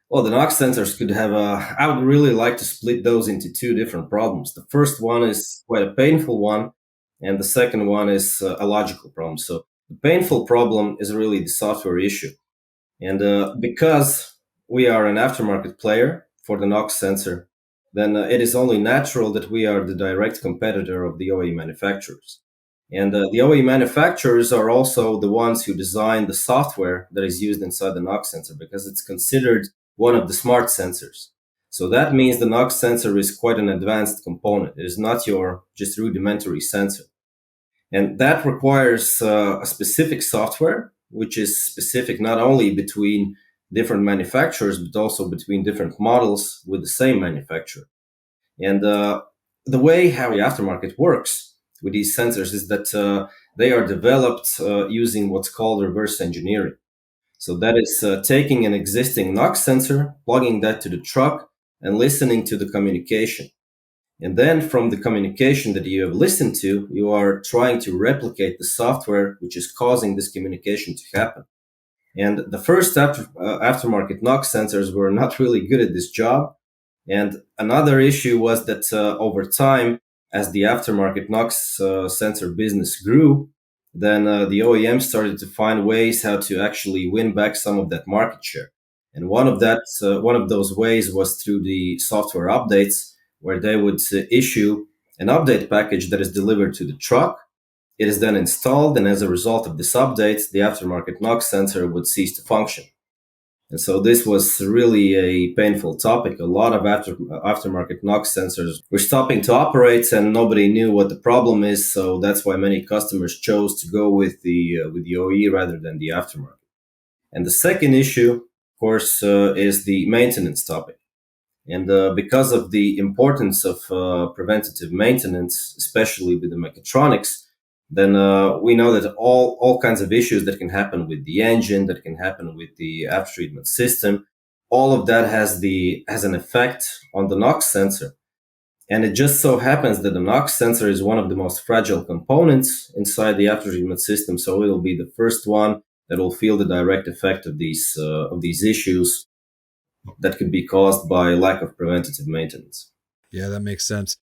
Well, the NOx sensors could have a. I would really like to split those into two different problems. The first one is quite a painful one, and the second one is a logical problem. So the painful problem is really the software issue. And because we are an aftermarket player for the NOx sensor, then it is only natural that we are the direct competitor of the OE manufacturers. And the OE manufacturers are also the ones who design the software that is used inside the NOx sensor because it's considered one of the smart sensors. So that means the NOx sensor is quite an advanced component. It is not your just rudimentary sensor. And that requires a specific software, which is specific not only between different manufacturers, but also between different models with the same manufacturer. And the way how the aftermarket works with these sensors is that they are developed using what's called reverse engineering. So that is taking an existing NOx sensor, plugging that to the truck, and listening to the communication. And then from the communication that you have listened to, you are trying to replicate the software which is causing this communication to happen. And the first aftermarket NOx sensors were not really good at this job. And another issue was that over time, as the aftermarket NOx sensor business grew, then the OEM started to find ways how to actually win back some of that market share. And one of those ways was through the software updates, where they would issue an update package that is delivered to the truck. It is then installed, and as a result of this update, the aftermarket NOx sensor would cease to function. And so this was really a painful topic. A lot of aftermarket NOx sensors were stopping to operate, and nobody knew what the problem is. So that's why many customers chose to go with the OE rather than the aftermarket. And the second issue, of course, is the maintenance topic. And because of the importance of preventative maintenance, especially with the mechatronics, then we know that all kinds of issues that can happen with the engine, that can happen with the after treatment system, all of that has an effect on the NOx sensor. And it just so happens that the NOx sensor is one of the most fragile components inside the after treatment system, so it will be the first one that will feel the direct effect of these issues that could be caused by lack of preventative maintenance. Yeah, that makes sense.